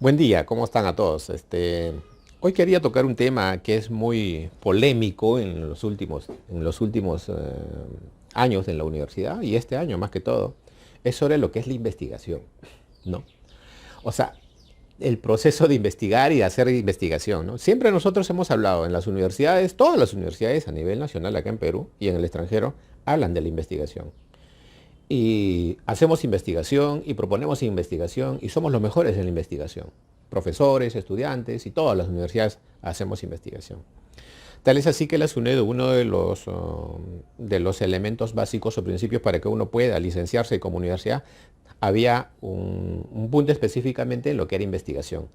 Buen día, ¿cómo están a todos? Hoy quería tocar un tema que es muy polémico en los últimos años en la universidad y este año más que todo. Es sobre lo que es la investigación, ¿no? O sea, el proceso de investigar y de hacer investigación, ¿no? Siempre nosotros hemos hablado en las universidades, todas las universidades a nivel nacional acá en Perú y en el extranjero, hablan de la investigación. Y hacemos investigación y proponemos investigación y somos los mejores en la investigación. Profesores, estudiantes y todas las universidades hacemos investigación. Tal es así que la SUNED, uno de los elementos básicos o principios para que uno pueda licenciarse como universidad, había un punto específicamente en lo que era investigación.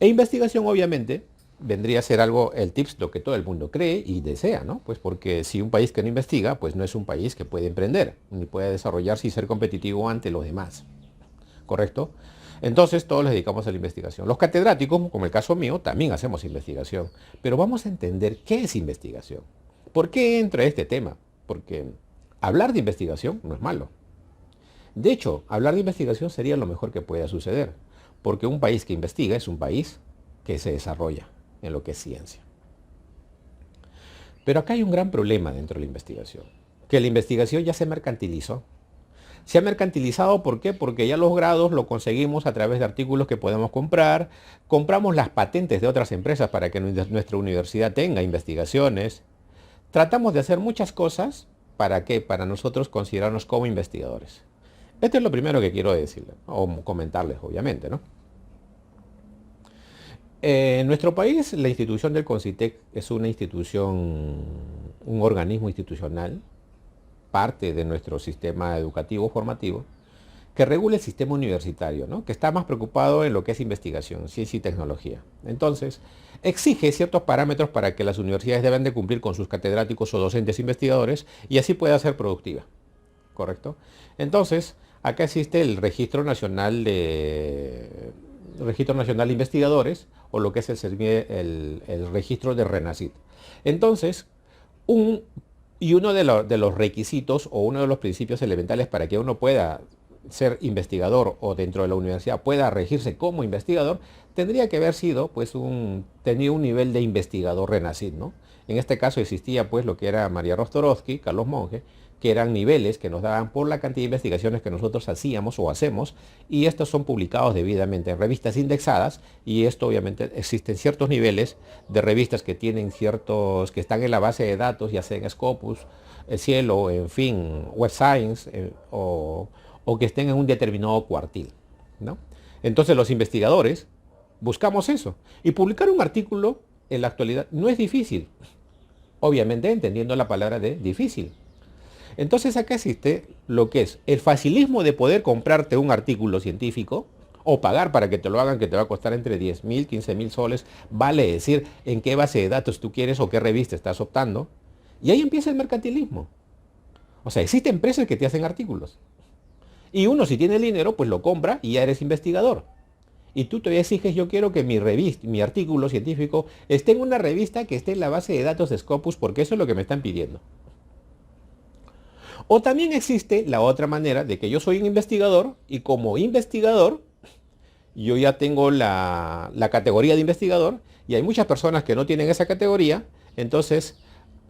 E investigación, obviamente, vendría a ser algo, el TIPS, lo que todo el mundo cree y desea, ¿no? Pues porque si un país que no investiga, pues no es un país que puede emprender, ni puede desarrollarse y ser competitivo ante los demás, ¿correcto? Entonces todos les dedicamos a la investigación. Los catedráticos, como el caso mío, también hacemos investigación. Pero vamos a entender qué es investigación. ¿Por qué entra este tema? Porque hablar de investigación no es malo. De hecho, hablar de investigación sería lo mejor que pueda suceder. Porque un país que investiga es un país que se desarrolla en lo que es ciencia. Pero acá hay un gran problema dentro de la investigación. Que la investigación ya se mercantilizó. Se ha mercantilizado, ¿por qué? Porque ya los grados lo conseguimos a través de artículos que podemos comprar, compramos las patentes de otras empresas para que nuestra universidad tenga investigaciones, tratamos de hacer muchas cosas para que para nosotros considerarnos como investigadores. Esto es lo primero que quiero decirles, o comentarles, obviamente, ¿no? En nuestro país, la institución del CONCITEC es una institución, un organismo institucional, parte de nuestro sistema educativo formativo, que regula el sistema universitario, ¿no? Que está más preocupado en lo que es investigación, ciencia y tecnología. Entonces, exige ciertos parámetros para que las universidades deben de cumplir con sus catedráticos o docentes investigadores y así pueda ser productiva, ¿correcto? Entonces, acá existe el Registro Nacional de Investigadores, o lo que es el registro de RENACIT. Entonces, un, uno de los requisitos o uno de los principios elementales para que uno pueda ser investigador o dentro de la universidad pueda regirse como investigador, tendría que haber sido, pues, tenido un nivel de investigador RENACIT, ¿no? En este caso existía, pues, lo que era María Rostorotsky, Carlos Monge, que eran niveles que nos daban por la cantidad de investigaciones que nosotros hacíamos o hacemos, y estos son publicados debidamente en revistas indexadas, y esto obviamente existen ciertos niveles de revistas que tienen ciertos, que están en la base de datos, ya sea en Scopus, Cielo, en fin, Web Science, o que estén en un determinado cuartil, ¿no? Entonces los investigadores buscamos eso. Y publicar un artículo en la actualidad no es difícil, obviamente entendiendo la palabra de difícil. Entonces acá existe lo que es el facilismo de poder comprarte un artículo científico o pagar para que te lo hagan, que te va a costar entre 10.000, 15.000 soles, vale decir en qué base de datos tú quieres o qué revista estás optando. Y ahí empieza el mercantilismo. O sea, existen empresas que te hacen artículos. Y uno, si tiene el dinero, pues lo compra y ya eres investigador. Y tú te exiges, yo quiero que mi revista, mi artículo científico esté en una revista que esté en la base de datos de Scopus, porque eso es lo que me están pidiendo. O también existe la otra manera de que yo soy un investigador y como investigador yo ya tengo la categoría de investigador y hay muchas personas que no tienen esa categoría, entonces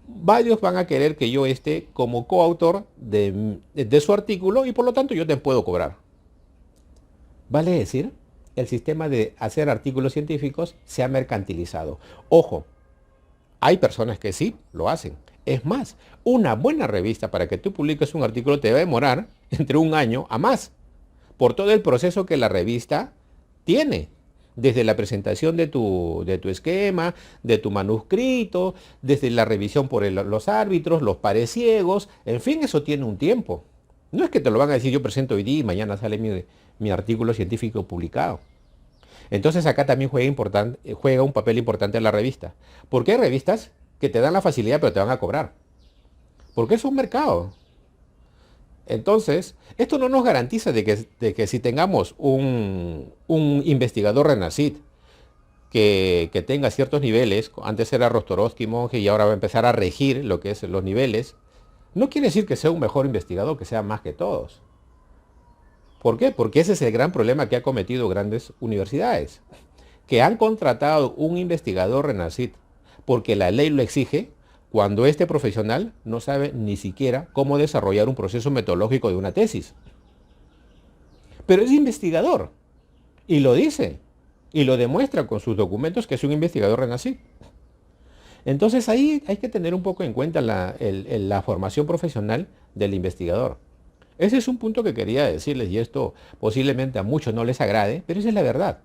varios van a querer que yo esté como coautor de su artículo y por lo tanto yo te puedo cobrar. Vale decir, el sistema de hacer artículos científicos se ha mercantilizado. Ojo, hay personas que sí lo hacen. Es más, una buena revista para que tú publiques un artículo te va a demorar entre un año a más, por todo el proceso que la revista tiene. Desde la presentación de tu esquema, de tu manuscrito, desde la revisión por los árbitros, los pares ciegos, en fin, eso tiene un tiempo. No es que te lo van a decir yo presento hoy día y mañana sale mi artículo científico publicado. Entonces acá también juega un papel importante la revista. Porque hay revistas que te dan la facilidad pero te van a cobrar. Porque es un mercado. Entonces, esto no nos garantiza de que si tengamos un investigador Renacid que tenga ciertos niveles, antes era Rostorotsky monje y ahora va a empezar a regir lo que es los niveles, no quiere decir que sea un mejor investigador, que sea más que todos. ¿Por qué? Porque ese es el gran problema que ha cometido grandes universidades, que han contratado un investigador RENACIT porque la ley lo exige, cuando este profesional no sabe ni siquiera cómo desarrollar un proceso metodológico de una tesis. Pero es investigador, y lo dice, y lo demuestra con sus documentos que es un investigador RENACIT. Entonces ahí hay que tener un poco en cuenta la formación profesional del investigador. Ese es un punto que quería decirles, y esto posiblemente a muchos no les agrade, pero esa es la verdad.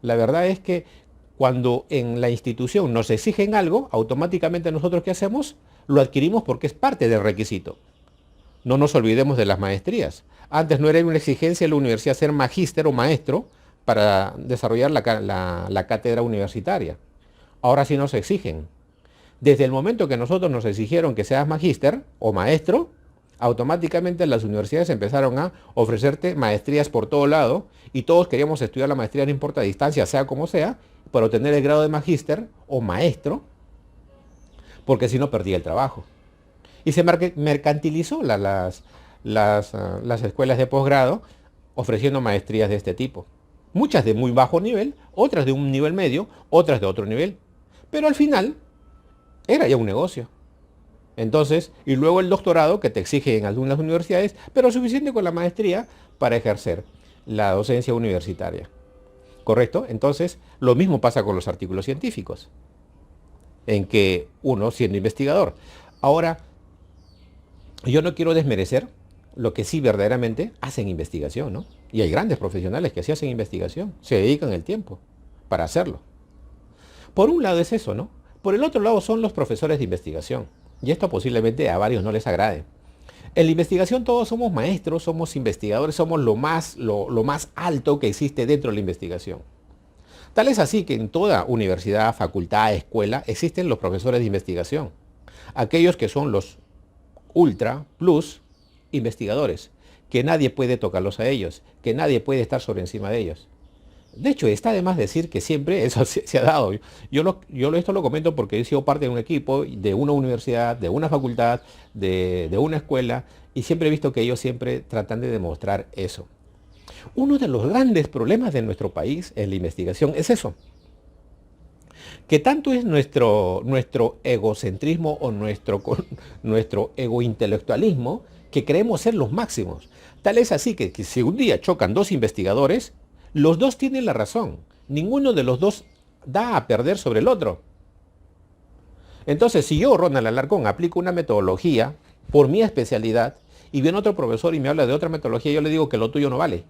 La verdad es que cuando en la institución nos exigen algo, automáticamente nosotros ¿qué hacemos? Lo adquirimos porque es parte del requisito. No nos olvidemos de las maestrías. Antes no era una exigencia en la universidad ser magíster o maestro para desarrollar la cátedra universitaria. Ahora sí nos exigen. Desde el momento que nosotros nos exigieron que seas magíster o maestro, automáticamente las universidades empezaron a ofrecerte maestrías por todo lado y todos queríamos estudiar la maestría, no importa distancia, sea como sea, para obtener el grado de magíster o maestro, porque si no perdía el trabajo. Y se mercantilizó las escuelas de posgrado ofreciendo maestrías de este tipo. Muchas de muy bajo nivel, otras de un nivel medio, otras de otro nivel. Pero al final era ya un negocio. Entonces, y luego el doctorado que te exige en algunas universidades, pero suficiente con la maestría para ejercer la docencia universitaria. ¿Correcto? Entonces, lo mismo pasa con los artículos científicos, en que uno siendo investigador. Ahora, yo no quiero desmerecer lo que sí verdaderamente hacen investigación, ¿no? Y hay grandes profesionales que sí hacen investigación, se dedican el tiempo para hacerlo. Por un lado es eso, ¿no? Por el otro lado son los profesores de investigación. Y esto posiblemente a varios no les agrade. En la investigación todos somos maestros, somos investigadores, somos lo más alto que existe dentro de la investigación. Tal es así que en toda universidad, facultad, escuela, existen los profesores de investigación. Aquellos que son los ultra, plus, investigadores, que nadie puede tocarlos a ellos, que nadie puede estar sobre encima de ellos. De hecho, está de más decir que siempre eso se ha dado. Esto lo comento porque he sido parte de un equipo, de una universidad, de una facultad, de una escuela, y siempre he visto que ellos siempre tratan de demostrar eso. Uno de los grandes problemas de nuestro país en la investigación es eso. Que tanto es nuestro egocentrismo o nuestro egointelectualismo que creemos ser los máximos. Tal es así que si un día chocan dos investigadores, los dos tienen la razón. Ninguno de los dos da a perder sobre el otro. Entonces, si yo, Ronald Alarcón, aplico una metodología por mi especialidad y viene otro profesor y me habla de otra metodología, yo le digo que lo tuyo no vale.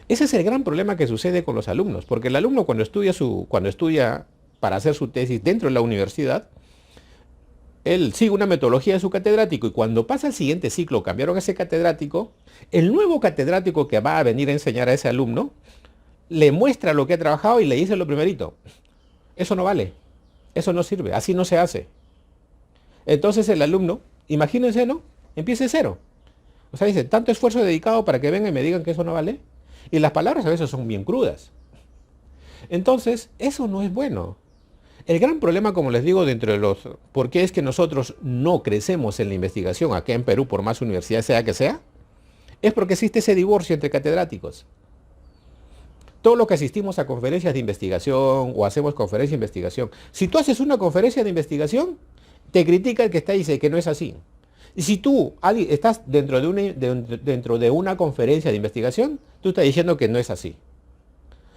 Ese es el gran problema que sucede con los alumnos, porque el alumno cuando estudia para hacer su tesis dentro de la universidad, él sigue una metodología de su catedrático y cuando pasa el siguiente ciclo, cambiaron ese catedrático, el nuevo catedrático que va a venir a enseñar a ese alumno, le muestra lo que ha trabajado y le dice lo primerito. Eso no vale, eso no sirve, así no se hace. Entonces el alumno, imagínense, ¿no? Empieza de cero. O sea, dice, tanto esfuerzo dedicado para que vengan y me digan que eso no vale. Y las palabras a veces son bien crudas. Entonces, eso no es bueno. El gran problema, como les digo, dentro de ¿por qué es que nosotros no crecemos en la investigación acá en Perú, por más universidad sea que sea? Es porque existe ese divorcio entre catedráticos. Todo lo que asistimos a conferencias de investigación o hacemos conferencias de investigación, si tú haces una conferencia de investigación, te critica el que está y dice que no es así. Y si tú estás dentro de una conferencia de investigación, tú estás diciendo que no es así.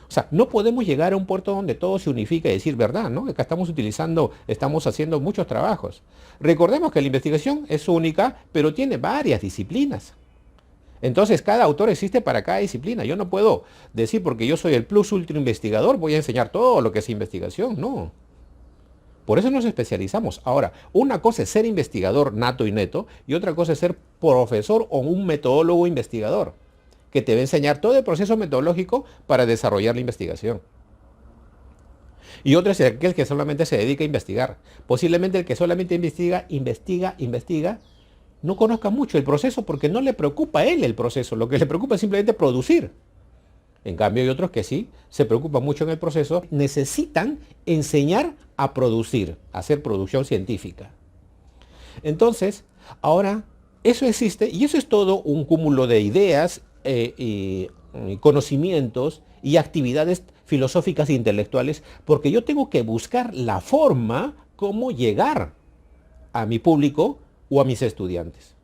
O sea, no podemos llegar a un puerto donde todo se unifica y decir verdad, ¿no? Acá estamos haciendo muchos trabajos. Recordemos que la investigación es única, pero tiene varias disciplinas. Entonces, cada autor existe para cada disciplina. Yo no puedo decir porque yo soy el plus ultra investigador, voy a enseñar todo lo que es investigación. No. Por eso nos especializamos. Ahora, una cosa es ser investigador nato y neto y otra cosa es ser profesor o un metodólogo investigador, que te va a enseñar todo el proceso metodológico para desarrollar la investigación. Y otro es aquel que solamente se dedica a investigar. Posiblemente el que solamente investiga, no conozca mucho el proceso porque no le preocupa a él el proceso. Lo que le preocupa es simplemente producir. En cambio hay otros que sí se preocupan mucho en el proceso, necesitan enseñar a producir, a hacer producción científica. Entonces, ahora eso existe y eso es todo un cúmulo de ideas conocimientos y actividades filosóficas e intelectuales, porque yo tengo que buscar la forma cómo llegar a mi público o a mis estudiantes.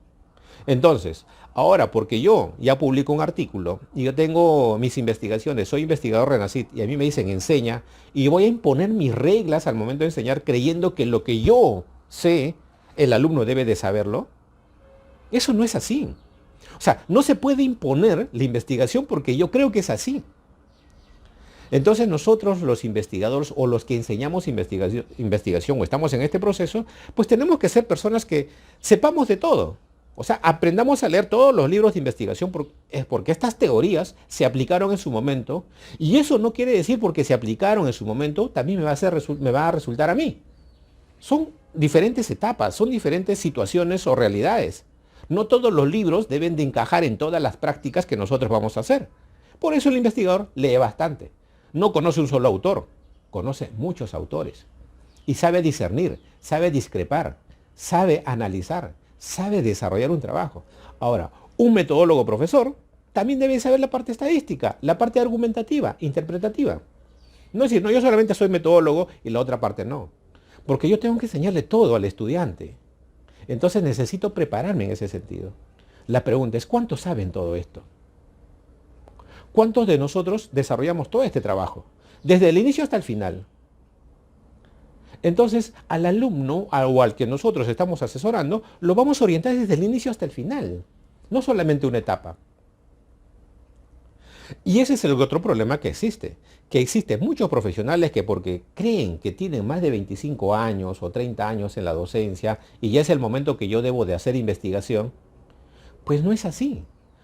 Entonces, ahora porque yo ya publico un artículo y yo tengo mis investigaciones, soy investigador RENACIT y a mí me dicen enseña y voy a imponer mis reglas al momento de enseñar creyendo que lo que yo sé, el alumno debe de saberlo, eso no es así. O sea, no se puede imponer la investigación porque yo creo que es así. Entonces nosotros los investigadores o los que enseñamos investigación o estamos en este proceso, pues tenemos que ser personas que sepamos de todo. O sea, aprendamos a leer todos los libros de investigación porque estas teorías se aplicaron en su momento y eso no quiere decir porque se aplicaron en su momento también me va a resultar a mí. Son diferentes etapas, son diferentes situaciones o realidades. No todos los libros deben de encajar en todas las prácticas que nosotros vamos a hacer. Por eso el investigador lee bastante. No conoce un solo autor, conoce muchos autores. Y sabe discernir, sabe discrepar, sabe analizar, sabe desarrollar un trabajo. Ahora, un metodólogo profesor también debe saber la parte estadística, la parte argumentativa, interpretativa. No es decir, no, yo solamente soy metodólogo y la otra parte no. Porque yo tengo que enseñarle todo al estudiante. Entonces necesito prepararme en ese sentido. La pregunta es, ¿cuántos saben todo esto? ¿Cuántos de nosotros desarrollamos todo este trabajo? Desde el inicio hasta el final. Entonces, al alumno o al que nosotros estamos asesorando, lo vamos a orientar desde el inicio hasta el final. No solamente una etapa. Y ese es el otro problema que existen muchos profesionales que porque creen que tienen más de 25 años o 30 años en la docencia y ya es el momento que yo debo de hacer investigación, pues no es así.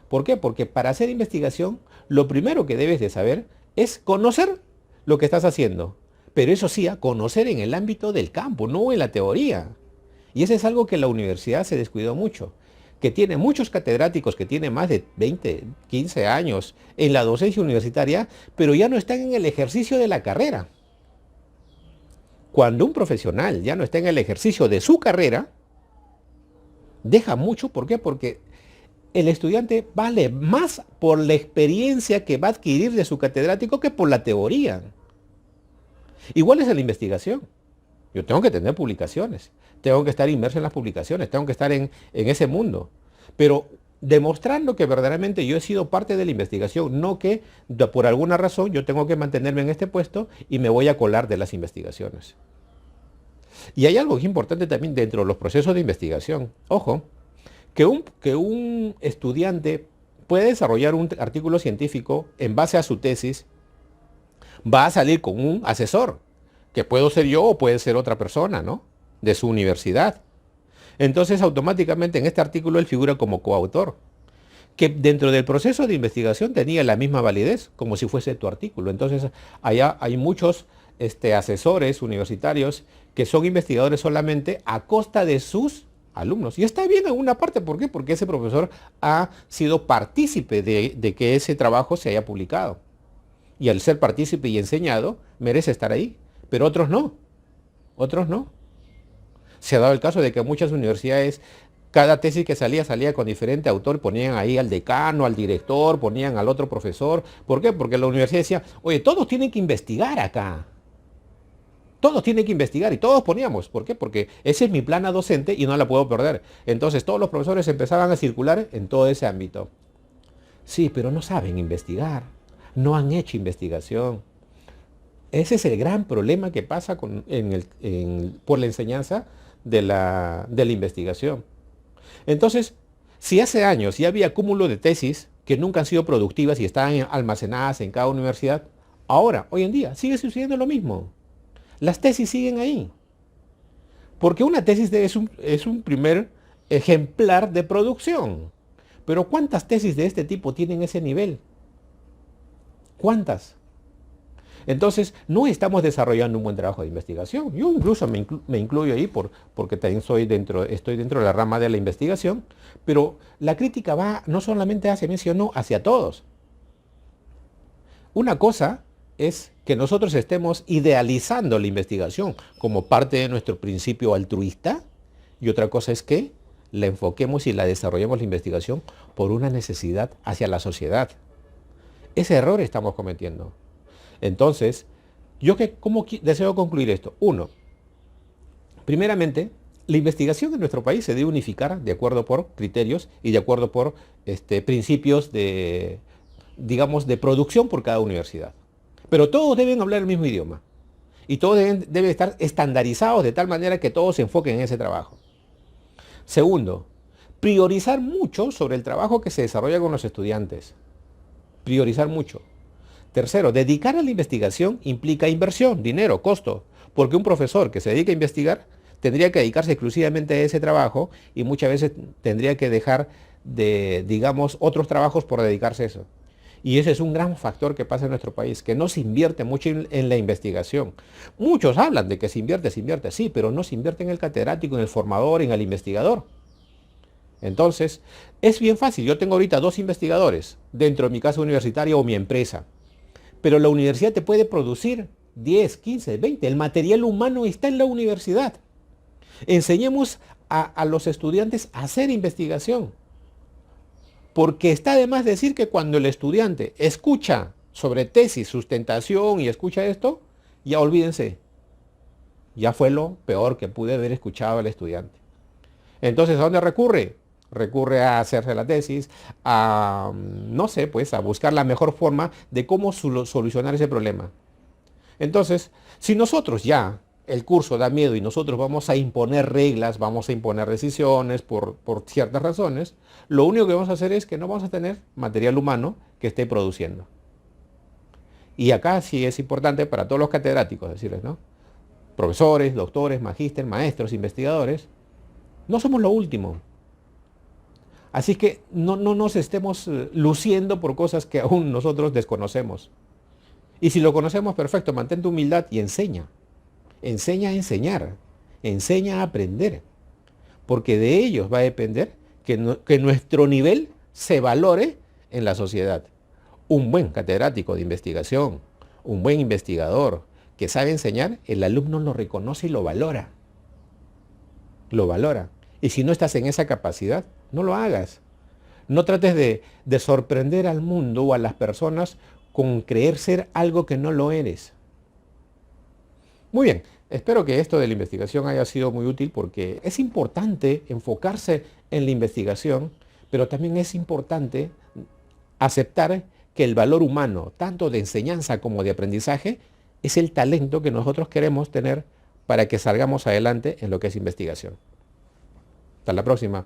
¿Por qué? Porque para hacer investigación, lo primero que debes de saber es conocer lo que estás haciendo. Pero eso sí, conocer en el ámbito del campo, no en la teoría. Y eso es algo que la universidad se descuidó mucho. Que tiene muchos catedráticos que tienen más de 20, 15 años en la docencia universitaria, pero ya no están en el ejercicio de la carrera. Cuando un profesional ya no está en el ejercicio de su carrera, deja mucho. ¿Por qué? Porque el estudiante vale más por la experiencia que va a adquirir de su catedrático que por la teoría. Igual es en la investigación. Yo tengo que tener publicaciones, tengo que estar inmerso en las publicaciones, tengo que estar en ese mundo. Pero demostrando que verdaderamente yo he sido parte de la investigación, no que por alguna razón yo tengo que mantenerme en este puesto y me voy a colar de las investigaciones. Y hay algo que es importante también dentro de los procesos de investigación. Ojo, que un estudiante puede desarrollar un artículo científico en base a su tesis, va a salir con un asesor, que puedo ser yo o puede ser otra persona, ¿no? De su universidad. Entonces, automáticamente en este artículo él figura como coautor, que dentro del proceso de investigación tenía la misma validez, como si fuese tu artículo. Entonces, allá hay muchos asesores universitarios que son investigadores solamente a costa de sus alumnos. Y está bien en una parte, ¿por qué? Porque ese profesor ha sido partícipe de que ese trabajo se haya publicado. Y al ser partícipe y enseñado, merece estar ahí. Pero otros no. Otros no. Se ha dado el caso de que muchas universidades, cada tesis que salía con diferente autor, ponían ahí al decano, al director, ponían al otro profesor. ¿Por qué? Porque la universidad decía, oye, todos tienen que investigar acá. Todos tienen que investigar y todos poníamos. ¿Por qué? Porque ese es mi plana docente y no la puedo perder. Entonces todos los profesores empezaban a circular en todo ese ámbito. Sí, pero no saben investigar. No han hecho investigación. Ese es el gran problema que pasa por la enseñanza de la investigación. Entonces, si hace años ya había cúmulo de tesis que nunca han sido productivas y están almacenadas en cada universidad, ahora, hoy en día, sigue sucediendo lo mismo. Las tesis siguen ahí. Porque una tesis es un primer ejemplar de producción. Pero ¿cuántas tesis de este tipo tienen ese nivel? ¿Cuántas? Entonces, no estamos desarrollando un buen trabajo de investigación. Yo incluso me incluyo ahí porque también estoy dentro de la rama de la investigación, pero la crítica va no solamente hacia mí, sino hacia todos. Una cosa es que nosotros estemos idealizando la investigación como parte de nuestro principio altruista, y otra cosa es que la enfoquemos y la desarrollemos la investigación por una necesidad hacia la sociedad. Ese error estamos cometiendo. Entonces, ¿cómo deseo concluir esto? Uno, primeramente, la investigación en nuestro país se debe unificar de acuerdo por criterios y de acuerdo por principios de, digamos, de producción por cada universidad. Pero todos deben hablar el mismo idioma. Y todos deben estar estandarizados de tal manera que todos se enfoquen en ese trabajo. Segundo, priorizar mucho sobre el trabajo que se desarrolla con los estudiantes. Priorizar mucho. Tercero, dedicar a la investigación implica inversión, dinero, costo, porque un profesor que se dedica a investigar tendría que dedicarse exclusivamente a ese trabajo y muchas veces tendría que dejar de, digamos, otros trabajos por dedicarse a eso. Y ese es un gran factor que pasa en nuestro país, que no se invierte mucho en la investigación. Muchos hablan de que se invierte, sí, pero no se invierte en el catedrático, en el formador, en el investigador. Entonces, es bien fácil. Yo tengo ahorita 2 investigadores dentro de mi casa universitaria o mi empresa. Pero la universidad te puede producir 10, 15, 20. El material humano está en la universidad. Enseñemos a los estudiantes a hacer investigación. Porque está de más decir que cuando el estudiante escucha sobre tesis, sustentación y escucha esto, ya olvídense. Ya fue lo peor que pude haber escuchado al estudiante. Entonces, ¿a dónde recurre? Recurre a hacerse la tesis, a, no sé, pues a buscar la mejor forma de cómo solucionar ese problema. Entonces, si nosotros ya, el curso da miedo y nosotros vamos a imponer reglas, vamos a imponer decisiones por ciertas razones, lo único que vamos a hacer es que no vamos a tener material humano que esté produciendo. Y acá sí es importante para todos los catedráticos decirles, ¿no? Profesores, doctores, magíster, maestros, investigadores, no somos lo último. Así que no nos estemos luciendo por cosas que aún nosotros desconocemos. Y si lo conocemos, perfecto, mantén tu humildad y enseña. Enseña a enseñar, enseña a aprender, porque de ellos va a depender que nuestro nivel se valore en la sociedad. Un buen catedrático de investigación, un buen investigador que sabe enseñar, el alumno lo reconoce y lo valora. Lo valora. Y si no estás en esa capacidad, no lo hagas. No trates de sorprender al mundo o a las personas con creer ser algo que no lo eres. Muy bien, espero que esto de la investigación haya sido muy útil porque es importante enfocarse en la investigación, pero también es importante aceptar que el valor humano, tanto de enseñanza como de aprendizaje, es el talento que nosotros queremos tener para que salgamos adelante en lo que es investigación. Hasta la próxima.